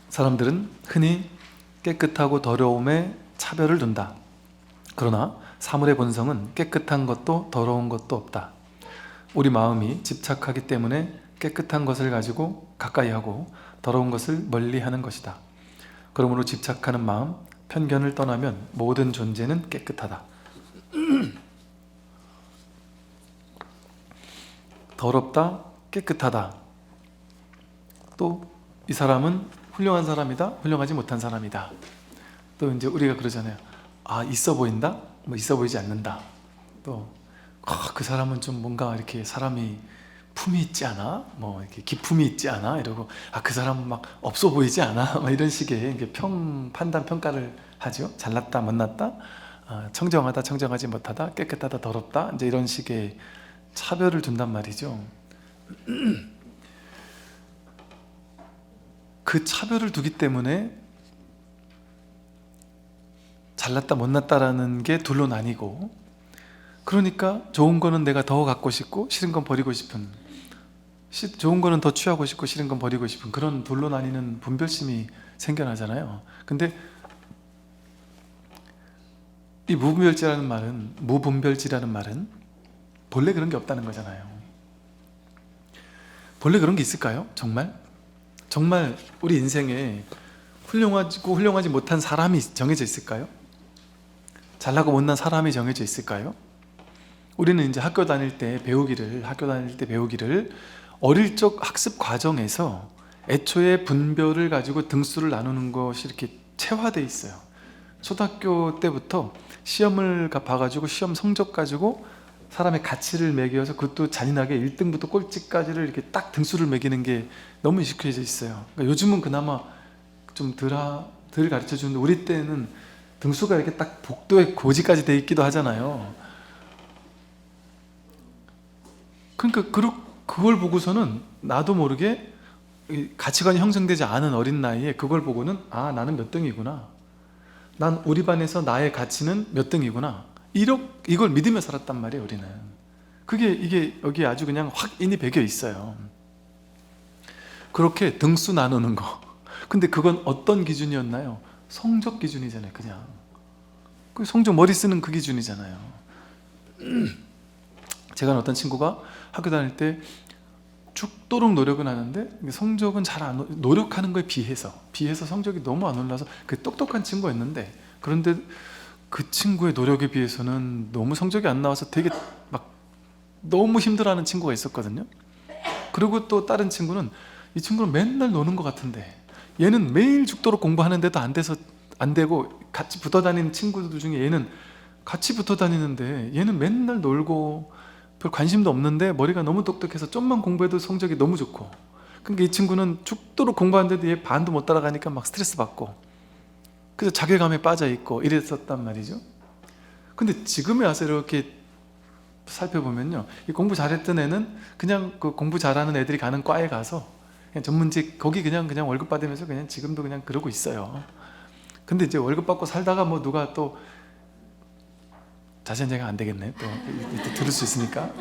사람들은 흔히 깨끗하고 더러움에 차별을 둔다. 그러나 사물의 본성은 깨끗한 것도 더러운 것도 없다. 우리 마음이 집착하기 때문에 깨끗한 것을 가지고 가까이 하고 더러운 것을 멀리 하는 것이다. 그러므로 집착하는 마음, 편견을 떠나면 모든 존재는 깨끗하다. 더럽다, 깨끗하다. 또 이 사람은 훌륭한 사람이다, 훌륭하지 못한 사람이다. 또 이제 우리가 그러잖아요. 아, 있어 보인다? 뭐 있어 보이지 않는다. 또 그 사람은 좀 뭔가 이렇게 사람이 품이 있지 않아? 뭐 이렇게 기품이 있지 않아? 이러고 그 사람은 막 없어 보이지 않아? 막 이런 식의 이게 판단 평가를 하죠. 잘났다, 못났다, 청정하다, 청정하지 못하다, 깨끗하다, 더럽다, 이제 이런 식의 차별을 둔단 말이죠. 그 차별을 두기 때문에 잘났다, 못났다라는 게 둘로 나뉘고, 그러니까 좋은 거는 내가 더 갖고 싶고 싫은 건 버리고 싶은, 좋은 거는 더 취하고 싶고 싫은 건 버리고 싶은 그런 둘로 나뉘는 분별심이 생겨나잖아요. 근데 이 무분별지라는 말은 본래 그런 게 없다는 거잖아요. 본래 그런 게 있을까요? 정말 우리 인생에 훌륭하고 훌륭하지 못한 사람이 정해져 있을까요? 잘나고 못난 사람이 정해져 있을까요? 우리는 이제 학교 다닐 때 배우기를 어릴 적 학습 과정에서 애초에 분별을 가지고 등수를 나누는 것이 이렇게 체화되어 있어요. 초등학교 때부터 시험을 봐가지고 시험 성적 가지고 사람의 가치를 매겨서 그것도 잔인하게 1등부터 꼴찌까지를 이렇게 딱 등수를 매기는 게 너무 익숙해져 있어요. 그러니까 요즘은 그나마 좀 덜 가르쳐 주는데 우리 때는 등수가 이렇게 딱 복도에 고지까지 돼 있기도 하잖아요. 그러니까 그걸 보고서는 나도 모르게 가치관이 형성되지 않은 어린 나이에 그걸 보고는 나는 몇 등이구나, 난 우리 반에서 나의 가치는 몇 등이구나, 이걸 믿으며 살았단 말이에요. 우리는 이게 여기 아주 그냥 확인이 배겨 있어요. 그렇게 등수 나누는 거. 근데 그건 어떤 기준이었나요? 성적 기준이잖아요. 그냥 그 성적, 머리 쓰는 그 기준이잖아요. 제가 어떤 친구가 학교 다닐 때 죽도록 노력은 하는데 성적은 잘 안, 노력하는 거에 비해서 성적이 너무 안 올라서 그 똑똑한 친구였는데, 그런데 그 친구의 노력에 비해서는 너무 성적이 안 나와서 되게 막 너무 힘들어하는 친구가 있었거든요. 그리고 또 다른 친구는, 이 친구는 맨날 노는 것 같은데 얘는 매일 죽도록 공부하는데도 안 되고, 같이 붙어 다니는 친구들 중에 얘는 같이 붙어 다니는데 얘는 맨날 놀고 별 관심도 없는데 머리가 너무 똑똑해서 좀만 공부해도 성적이 너무 좋고, 그러니까 이 친구는 죽도록 공부하는데도 얘 반도 못 따라가니까 막 스트레스 받고, 그래서 자괴감에 빠져 있고 이랬었단 말이죠. 근데 지금에 와서 이렇게 살펴보면요, 이 공부 잘했던 애는 그냥 그 공부 잘하는 애들이 가는 과에 가서 그냥 전문직, 거기 그냥 월급 받으면서 그냥 지금도 그냥 그러고 있어요. 근데 이제 월급 받고 살다가 뭐 누가 또, 자세한 안 되겠네, 또 들을 수 있으니까,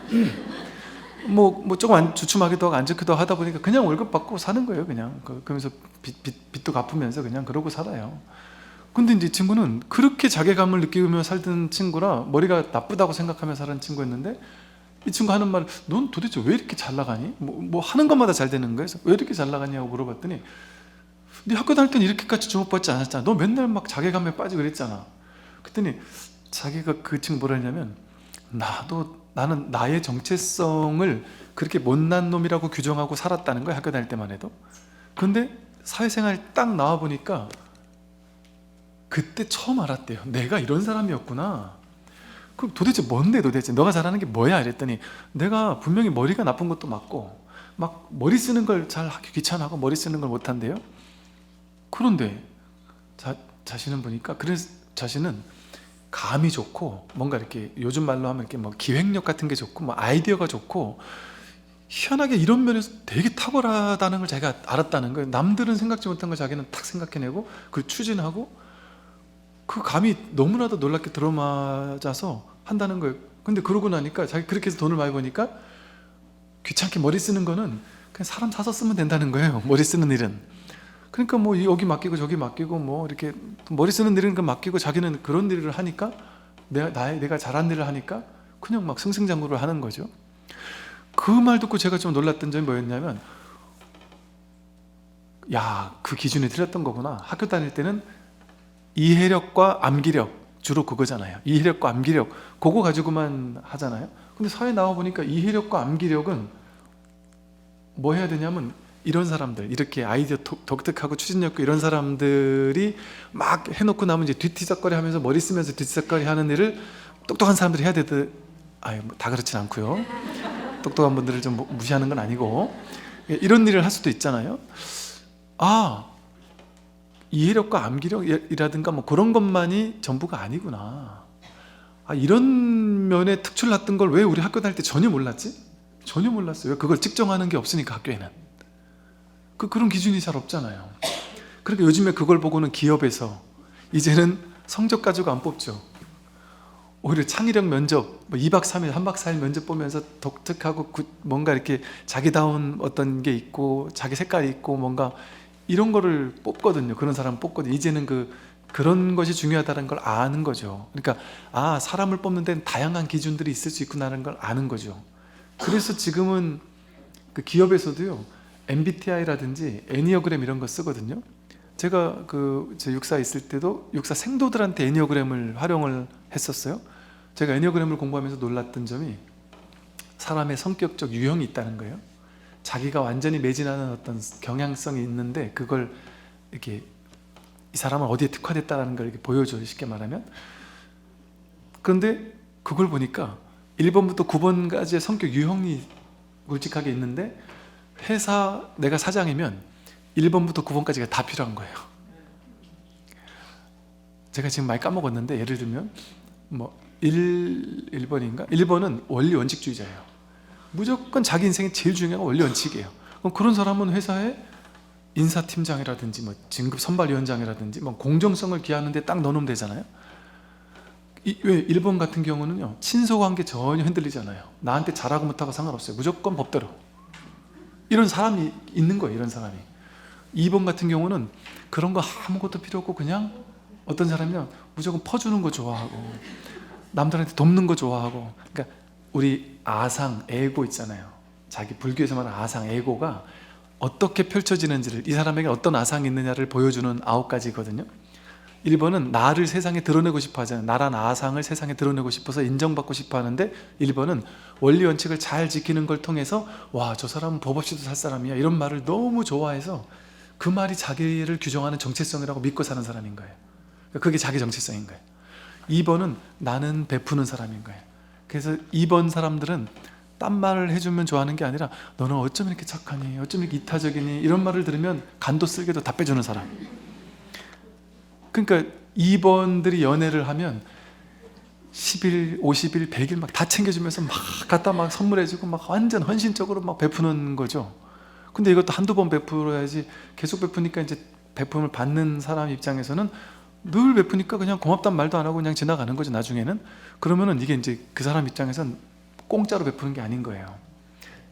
뭐 조금 주춤하기도 하고 안 좋기도 하다 보니까 그냥 월급 받고 사는 거예요. 그냥 그러면서 빚도 갚으면서 그냥 그러고 살아요. 근데 이제 이 친구는 그렇게 자괴감을 느끼며 살던 친구라 머리가 나쁘다고 생각하며 살던 친구였는데, 이 친구 하는 말, 넌 도대체 왜 이렇게 잘 나가니? 뭐 하는 것마다 잘 되는 거예요. 왜 이렇게 잘 나가냐고 물어봤더니, 네 학교 다닐 땐 이렇게까지 주목받지 않았잖아. 너 맨날 막 자괴감에 빠지고 그랬잖아. 그랬더니 자기가, 그 친구 뭐라 했냐면, 나는 나의 정체성을 그렇게 못난 놈이라고 규정하고 살았다는 거야, 학교 다닐 때만 해도. 그런데 사회생활 딱 나와 보니까 그때 처음 알았대요. 내가 이런 사람이었구나. 그럼 도대체 뭔데, 도대체 너가 잘하는 게 뭐야? 이랬더니, 내가 분명히 머리가 나쁜 것도 맞고 막 머리 쓰는 걸 잘 하기 귀찮아하고 머리 쓰는 걸 못한대요. 그런데 자신은 보니까, 그래서 자신은 감이 좋고, 뭔가 이렇게 요즘 말로 하면 이렇게 뭐 기획력 같은 게 좋고, 뭐 아이디어가 좋고, 희한하게 이런 면에서 되게 탁월하다는 걸 자기가 알았다는 거예요. 남들은 생각지 못한 걸 자기는 탁 생각해내고 그걸 추진하고, 그 감이 너무나도 놀랍게 들어맞아서 한다는 거예요. 근데 그러고 나니까 자기 그렇게 해서 돈을 많이 버니까 귀찮게 머리 쓰는 거는 그냥 사람 사서 쓰면 된다는 거예요. 머리 쓰는 일은. 그러니까 뭐 여기 맡기고 저기 맡기고 뭐 이렇게 머리 쓰는 일은 그 맡기고 자기는 그런 일을 하니까 내가 잘한 일을 하니까 그냥 막 승승장구를 하는 거죠. 그 말 듣고 제가 좀 놀랐던 점이 뭐였냐면, 야, 그 기준이 틀렸던 거구나. 학교 다닐 때는 이해력과 암기력, 주로 그거잖아요. 이해력과 암기력, 그거 가지고만 하잖아요. 근데 사회 나와보니까 이해력과 암기력은 뭐 해야 되냐면, 이런 사람들, 이렇게 아이디어 독특하고 추진력 이런 사람들이 막 해놓고 나면 이제 뒤티적거리 하면서 머리 쓰면서 뒤티적거리 하는 일을 똑똑한 사람들이 해야 되듯, 아유, 다 그렇진 않고요. 똑똑한 분들을 좀 무시하는 건 아니고, 이런 일을 할 수도 있잖아요. 아, 이해력과 암기력이라든가 뭐 그런 것만이 전부가 아니구나. 아, 이런 면에 특출났던 걸 왜 우리 학교 다닐 때 전혀 몰랐지? 전혀 몰랐어요. 그걸 측정하는 게 없으니까 학교에는. 그런 기준이 잘 없잖아요. 그러니까 요즘에 그걸 보고는 기업에서 이제는 성적 가지고 안 뽑죠. 오히려 창의력 면접, 뭐 2박 3일, 3박 4일 면접 보면서 독특하고 뭔가 이렇게 자기다운 어떤 게 있고 자기 색깔이 있고 뭔가 이런 거를 뽑거든요. 그런 사람 뽑거든요. 이제는 그런 것이 중요하다는 걸 아는 거죠. 그러니까 아, 사람을 뽑는 데는 다양한 기준들이 있을 수 있구나라는 걸 아는 거죠. 그래서 지금은 그 기업에서도요, MBTI라든지 애니어그램 이런 거 쓰거든요. 제가 제 육사 있을 때도 육사 생도들한테 애니어그램을 활용을 했었어요. 제가 애니어그램을 공부하면서 놀랐던 점이 사람의 성격적 유형이 있다는 거예요. 자기가 완전히 매진하는 어떤 경향성이 있는데 그걸 이렇게 이 사람은 어디에 특화됐다는 걸 이렇게 보여줘요, 쉽게 말하면. 그런데 그걸 보니까 1번부터 9번까지의 성격 유형이 굵직하게 있는데 회사 내가 사장이면 1번부터 9번까지가 다 필요한 거예요. 제가 지금 많이 까먹었는데 예를 들면 뭐 1번인가? 1번은 원리 원칙주의자예요. 무조건 자기 인생에 제일 중요한 건 원리 원칙이에요. 그럼 그런 사람은 회사에 인사팀장이라든지 뭐 진급 선발위원장이라든지 뭐 공정성을 기하는데 딱 넣어놓으면 되잖아요. 왜 1번 같은 경우는요, 친소관계 전혀 흔들리잖아요. 나한테 잘하고 못하고 상관없어요. 무조건 법대로. 이런 사람이 있는 거예요. 이런 사람이. 2번 같은 경우는 그런 거 아무것도 필요 없고 그냥 어떤 사람이면 무조건 퍼주는 거 좋아하고 남들한테 돕는 거 좋아하고. 그러니까 우리 아상, 에고 있잖아요. 자기 불교에서 말하는 아상, 에고가 어떻게 펼쳐지는지를, 이 사람에게 어떤 아상이 있느냐를 보여주는 9가지거든요. 1번은 나를 세상에 드러내고 싶어 하잖아요. 나란 아상을 세상에 드러내고 싶어서 인정받고 싶어 하는데 1번은 원리 원칙을 잘 지키는 걸 통해서 와, 저 사람은 법 없이도 살 사람이야, 이런 말을 너무 좋아해서 그 말이 자기를 규정하는 정체성이라고 믿고 사는 사람인 거예요. 그게 자기 정체성인 거예요. 2번은 나는 베푸는 사람인 거예요. 그래서 2번 사람들은 딴 말을 해주면 좋아하는 게 아니라 너는 어쩜 이렇게 착하니, 어쩜 이렇게 이타적이니, 이런 말을 들으면 간도 쓸게도 다 빼주는 사람. 그러니까 2번들이 연애를 하면 10일, 50일, 100일 막 다 챙겨주면서 막 갖다 막 선물해주고 막 완전 헌신적으로 막 베푸는 거죠. 근데 이것도 한두 번 베풀어야지, 계속 베푸니까 이제 베품을 받는 사람 입장에서는 늘 베푸니까 그냥 고맙단 말도 안 하고 그냥 지나가는 거죠, 나중에는. 그러면은 이게 이제 그 사람 입장에서는 공짜로 베푸는 게 아닌 거예요.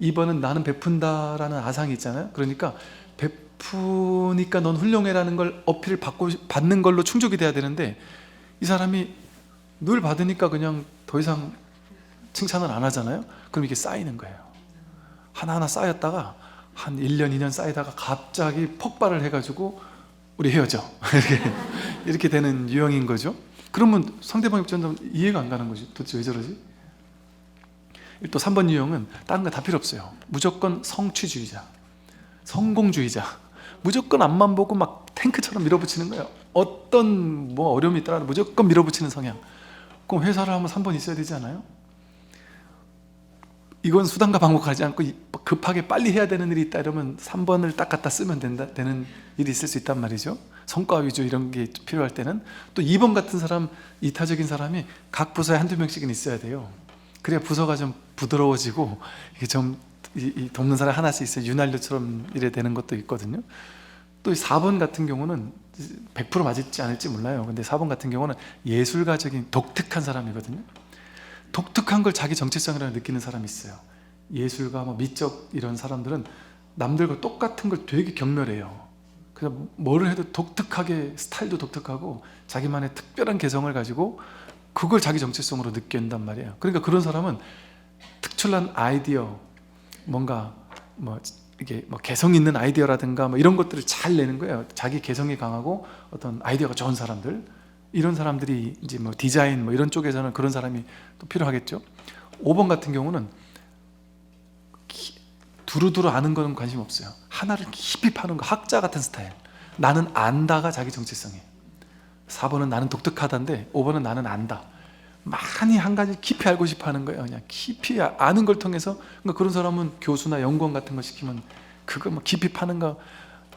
2번은 나는 베푼다라는 아상이 있잖아요. 그러니까 베푸니까 넌 훌륭해라는 걸 어필을 받는 걸로 충족이 돼야 되는데, 이 사람이 늘 받으니까 그냥 더 이상 칭찬을 안 하잖아요. 그럼 이게 쌓이는 거예요. 하나하나 쌓였다가 한 1년, 2년 쌓이다가 갑자기 폭발을 해가지고 우리 헤어져. 이렇게 되는 유형인 거죠. 그러면 상대방 입장에서 이해가 안 가는 거죠. 도대체 왜 저러지? 또 3번 유형은 다른 거 다 필요 없어요. 무조건 성취주의자, 성공주의자. 무조건 앞만 보고 막 탱크처럼 밀어붙이는 거예요. 어떤 뭐 어려움이 있더라도 무조건 밀어붙이는 성향. 그럼 회사를 하면 3번 있어야 되지 않아요? 이건 수단과 방법을 하지 않고 급하게 빨리 해야 되는 일이 있다 이러면 3번을 딱 갖다 쓰면 되는 일이 있을 수 있단 말이죠. 성과 위주 이런 게 필요할 때는. 또 2번 같은 사람, 이타적인 사람이 각 부서에 한두 명씩은 있어야 돼요. 그래야 부서가 좀 부드러워지고 이게 좀 돕는 사람이 하나씩 있어요. 윤활유처럼 이래 되는 것도 있거든요. 또 4번 같은 경우는 100% 맞을지 않을지 몰라요. 근데 4번 같은 경우는 예술가적인 독특한 사람이거든요. 독특한 걸 자기 정체성이라고 느끼는 사람이 있어요. 예술가, 뭐 미적 이런 사람들은 남들과 똑같은 걸 되게 경멸해요. 그래서 뭐를 해도 독특하게, 스타일도 독특하고 자기만의 특별한 개성을 가지고 그걸 자기 정체성으로 느낀단 말이에요. 그러니까 그런 사람은 특출난 아이디어, 뭔가 뭐 이게 뭐 개성 있는 아이디어라든가 뭐 이런 것들을 잘 내는 거예요. 자기 개성이 강하고 어떤 아이디어가 좋은 사람들, 이런 사람들이 이제 뭐 디자인 뭐 이런 쪽에서는 그런 사람이 또 필요하겠죠. 5번 같은 경우는 두루두루 아는 거는 관심 없어요. 하나를 깊이 파는 거, 학자 같은 스타일. 나는 안다가 자기 정체성이에요. 4번은 나는 독특하다인데 5번은 나는 안다. 많이 한 가지 깊이 알고 싶어 하는 거예요. 그냥 깊이 아는 걸 통해서. 그러니까 그런 사람은 교수나 연구원 같은 거 시키면 그거 뭐 깊이 파는 거,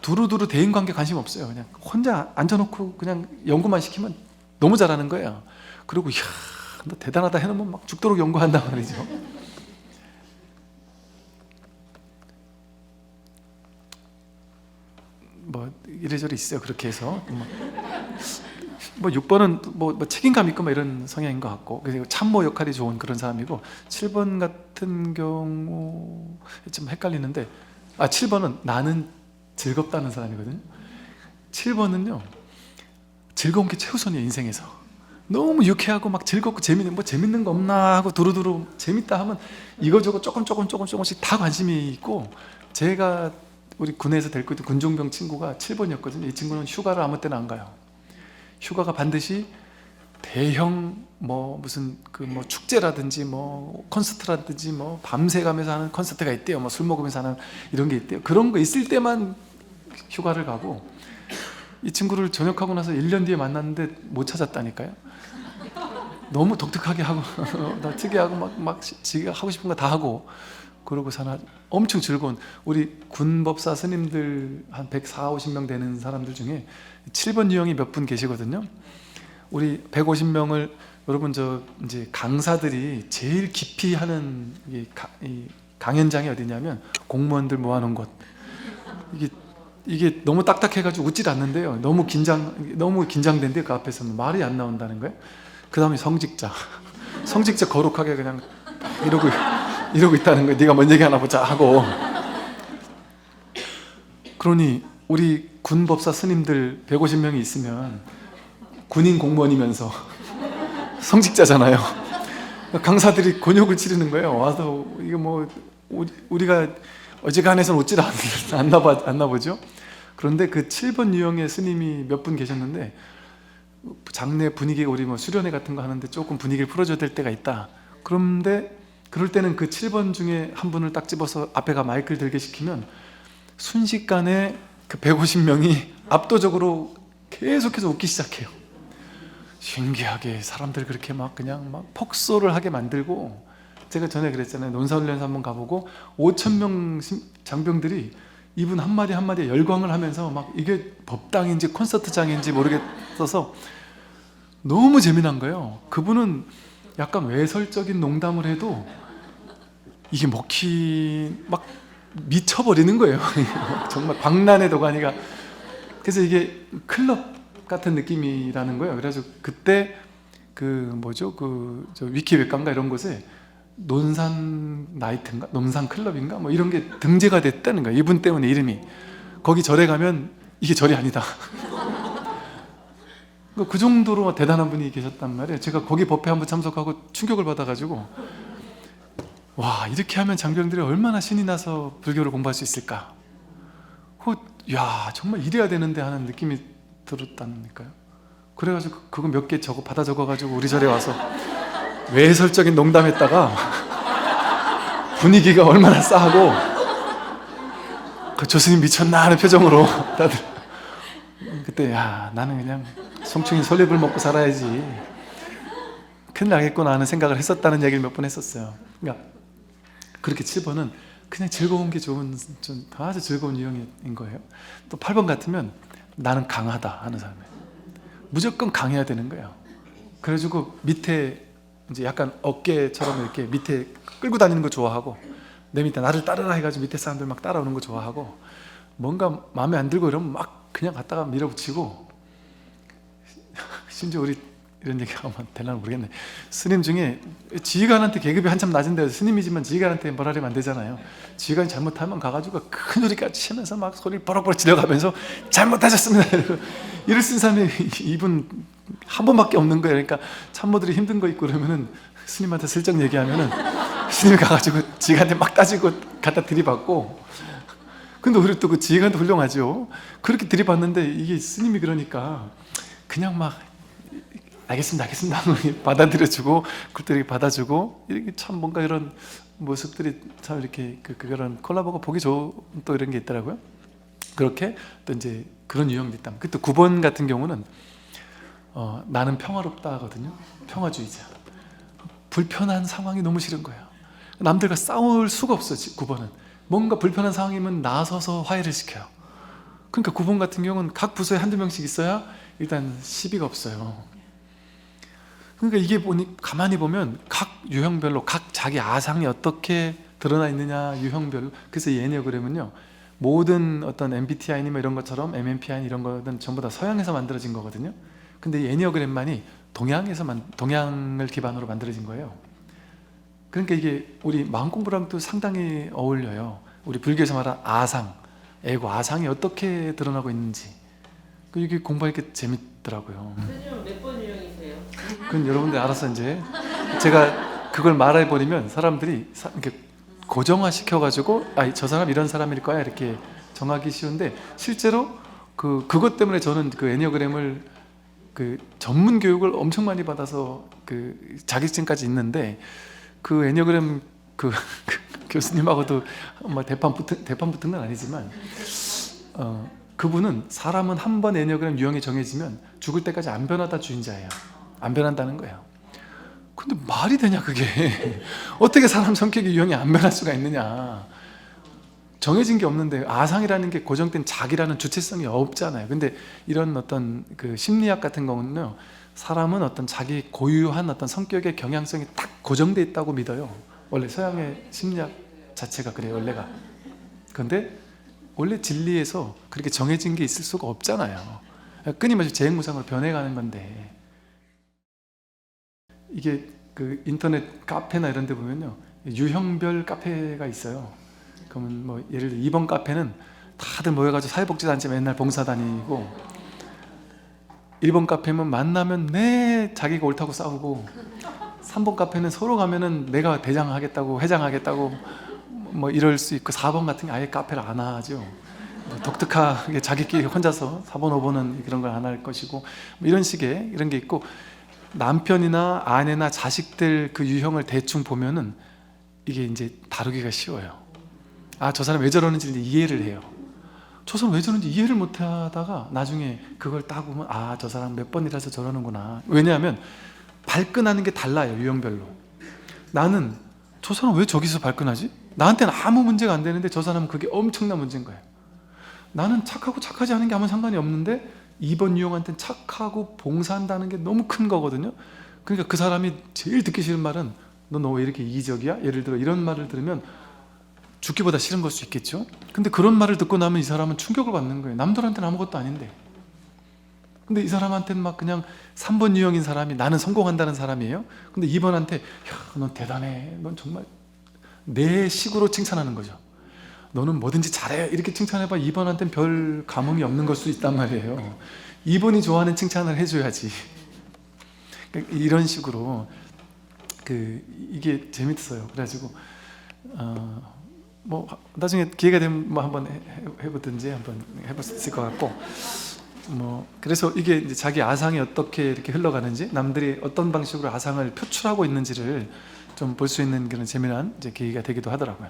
두루두루 대인관계 관심 없어요. 그냥 혼자 앉아놓고 그냥 연구만 시키면 너무 잘하는 거예요. 그리고 이야, 너 대단하다 해놓으면 막 죽도록 연구한단 말이죠. 뭐 이래저래 있어요. 그렇게 해서 뭐 6번은 뭐 책임감 있고 뭐 이런 성향인 것 같고, 그리고 참모 역할이 좋은 그런 사람이고, 7번 같은 경우 좀 헷갈리는데, 7번은 나는 즐겁다는 사람이거든요. 7번은요 즐거운 게 최우선이에요. 인생에서 너무 유쾌하고 막 즐겁고 재밌는, 뭐 재밌는 거 없나 하고 두루두루 재밌다 하면 이거저거 조금씩 다 관심이 있고, 제가 우리 군에서 데리고 있던 군종병 친구가 7번이었거든요. 이 친구는 휴가를 아무 때나 안 가요. 휴가가 반드시 대형 뭐 무슨 그 뭐 축제라든지 뭐 콘서트라든지 뭐 밤새 가면서 하는 콘서트가 있대요. 뭐 술 먹으면서 하는 이런 게 있대요. 그런 거 있을 때만 휴가를 가고, 이 친구를 전역하고 나서 1년 뒤에 만났는데 못 찾았다니까요. 너무 독특하게 하고 나 특이하고 막 지가 하고 싶은 거 다 하고 그러고 사나. 엄청 즐거운, 우리 군법사 스님들 한 140, 50명 되는 사람들 중에 7번 유형이 몇 분 계시거든요. 우리 150명을, 여러분 저 이제 강사들이 제일 깊이 하는 이 강연장이 어디냐면 공무원들 모아놓은 곳. 이게 너무 딱딱해가지고 웃질 않는데요. 너무 긴장된데 그 앞에서는 말이 안 나온다는 거예요. 그 다음에 성직자 거룩하게 그냥 이러고 있다는 거예요. 네가 뭔 얘기 하나 보자 하고. 그러니 우리 군법사 스님들 150명이 있으면 군인 공무원이면서 성직자잖아요. 강사들이 곤욕을 치르는 거예요. 와서 이거 뭐 우리가 어지간해서는 웃질 않나 보죠. 그런데 그 7번 유형의 스님이 몇 분 계셨는데, 장례 분위기, 우리 뭐 수련회 같은 거 하는데 조금 분위기를 풀어줘야 될 때가 있다. 그런데 그럴 때는 그 7번 중에 한 분을 딱 집어서 앞에가 마이크를 들게 시키면 순식간에 그 150명이 압도적으로 계속해서 웃기 시작해요. 신기하게 사람들 그렇게 막 그냥 막 폭소를 하게 만들고, 제가 전에 그랬잖아요. 논사훈련소 한번 가보고 5,000명 장병들이 이분 한마디 한마디에 열광을 하면서 막 이게 법당인지 콘서트장인지 모르겠어서 너무 재미난 거예요. 그분은 약간 외설적인 농담을 해도 이게 막 미쳐버리는 거예요. 정말 광란의 도가니가. 그래서 이게 클럽 같은 느낌이라는 거예요. 그래서 그때 저 위키백과인가 이런 곳에 논산 나이트인가 논산 클럽인가 뭐 이런 게 등재가 됐다는 거예요. 이분 때문에 이름이. 거기 절에 가면 이게 절이 아니다. 그 정도로 대단한 분이 계셨단 말이에요. 제가 거기 법회 한번 참석하고 충격을 받아가지고, 와, 이렇게 하면 장병들이 얼마나 신이 나서 불교를 공부할 수 있을까. 야, 정말 이래야 되는데 하는 느낌이 들었다니까요. 그래가지고 그거 몇 개 받아 적어가지고 우리 절에 와서 외설적인 농담했다가 분위기가 얼마나 싸하고, 그 교수님 미쳤나 하는 표정으로 다들. 그때 야, 나는 그냥 송충이 솔잎을 먹고 살아야지, 큰일 나겠구나 하는 생각을 했었다는 얘기를 몇 번 했었어요. 그러니까 그렇게 7번은 그냥 즐거운 게 좋은, 좀 아주 즐거운 유형인 거예요. 또 8번 같으면 나는 강하다 하는 사람이에요. 무조건 강해야 되는 거예요. 그래가지고 밑에 이제 약간 어깨처럼 이렇게 밑에 끌고 다니는 거 좋아하고, 내 밑에 나를 따르라 해가지고 밑에 사람들 막 따라오는 거 좋아하고, 뭔가 마음에 안 들고 이러면 막 그냥 갖다가 밀어붙이고, 심지어 우리 이런 얘기 하면 되려나 모르겠네. 스님 중에 지휘관한테 계급이 한참 낮은데 스님이지만 지휘관한테 뭐라 하면 안 되잖아요. 지휘관이 잘못하면 가가지고 큰 소리까지 치면서 막 소리를 버럭버럭 질러가면서 잘못하셨습니다 이를 쓴 사람이 이분 한 번밖에 없는 거예요. 그러니까 참모들이 힘든 거 있고 그러면은 스님한테 슬쩍 얘기하면은 스님이 가가지고 지휘관한테 막 따지고 갖다 들이받고, 근데 오히려 또 그 지휘관도 훌륭하죠. 그렇게 들이받는데 이게 스님이 그러니까 그냥 막 알겠습니다 받아들여주고 그들이 받아주고, 이렇게 참 뭔가 이런 모습들이 참 이렇게 그런 콜라보가 보기 좋은 또 이런 게 있더라고요. 그렇게 또 이제 그런 유형도 있다. 또 9번 같은 경우는 나는 평화롭다 하거든요. 평화주의자. 불편한 상황이 너무 싫은 거예요. 남들과 싸울 수가 없어요. 9번은 뭔가 불편한 상황이면 나서서 화해를 시켜요. 그러니까 9번 같은 경우는 각 부서에 한두 명씩 있어야 일단 시비가 없어요. 그러니까 이게 가만히 보면 각 유형별로 각 자기 아상이 어떻게 드러나 있느냐, 유형별로. 그래서 이 애니어그램은요, 모든 어떤 MBTI나 이런 것처럼 MMPI 이런 거는 전부 다 서양에서 만들어진 거거든요. 근데 이 애니어그램만이 동양을 기반으로 만들어진 거예요. 그러니까 이게 우리 마음 공부랑도 상당히 어울려요. 우리 불교에서 말하는 아상, 에고, 아상이 어떻게 드러나고 있는지, 이게 공부하니까 재밌더라고요. 선생님은 몇 번 유형이세요? 그건 여러분들 알아서 이제 제가 그걸 말해버리면 사람들이 이렇게 고정화 시켜가지고 저 사람 이런 사람일 거야 이렇게 정하기 쉬운데, 실제로 그것 때문에 저는 그 애니어그램을 전문 교육을 엄청 많이 받아서 자격증까지 있는데, 그 애니어그램 교수님하고도 대판 붙은 건 아니지만 그분은 사람은 한 번 애니어그램 유형이 정해지면 죽을 때까지 안 변하다 주인자예요. 안 변한다는 거예요. 근데 말이 되냐 그게 어떻게 사람 성격의 유형이 안 변할 수가 있느냐. 정해진 게 없는데, 아상이라는 게 고정된 자기라는 주체성이 없잖아요. 근데 이런 어떤 심리학 같은 경우는요, 사람은 어떤 자기 고유한 어떤 성격의 경향성이 딱 고정되어 있다고 믿어요. 원래 서양의 심리학 자체가 그래요, 원래가. 그런데 원래 진리에서 그렇게 정해진 게 있을 수가 없잖아요. 끊임없이 재행무상으로 변해가는 건데, 이게 인터넷 카페나 이런 데 보면요, 유형별 카페가 있어요. 그러면 예를 들어 2번 카페는 다들 모여가지고 사회복지단체 맨날 봉사 다니고, 1번 카페면 만나면 자기가 옳다고 싸우고, 3번 카페는 서로 가면은 내가 대장하겠다고 회장하겠다고 이럴 수 있고, 4번 같은 게 아예 카페를 안 하죠. 독특하게 자기끼리 혼자서 4번 5번은 그런 걸 안 할 것이고, 이런 식의 이런 게 있고, 남편이나 아내나 자식들 그 유형을 대충 보면은 이게 이제 다루기가 쉬워요. 저 사람 왜 저러는지 이제 이해를 해요. 저 사람 왜 저러는지 이해를 못 하다가 나중에 그걸 딱 보면 저 사람 몇 번이라서 저러는구나. 왜냐하면 발끈하는 게 달라요, 유형별로. 나는 저 사람 왜 저기서 발끈하지? 나한테는 아무 문제가 안 되는데 저 사람은 그게 엄청난 문제인 거예요. 나는 착하고 착하지 않은 게 아무 상관이 없는데 2번 유형한테는 착하고 봉사한다는 게 너무 큰 거거든요. 그러니까 그 사람이 제일 듣기 싫은 말은 너 왜 이렇게 이기적이야? 예를 들어 이런 말을 들으면 죽기보다 싫은 걸 수 있겠죠. 근데 그런 말을 듣고 나면 이 사람은 충격을 받는 거예요. 남들한테는 아무것도 아닌데. 근데 이 사람한테는 막 그냥 3번 유형인 사람이 나는 성공한다는 사람이에요. 근데 2번한테 넌 대단해, 넌 정말 내 식으로 칭찬하는 거죠. 너는 뭐든지 잘해 이렇게 칭찬해봐 2번한테는 별 감흥이 없는 걸 수 있단 말이에요. 2번이 좋아하는 칭찬을 해줘야지. 이런 식으로 이게 재밌어요. 그래가지고 나중에 기회가 되면 한번 해보든지 한번 해볼 수 있을 것 같고, 그래서 이게 이제 자기 아상이 어떻게 이렇게 흘러가는지, 남들이 어떤 방식으로 아상을 표출하고 있는지를 좀 볼 수 있는 그런 재미난 이제 계기가 되기도 하더라고요.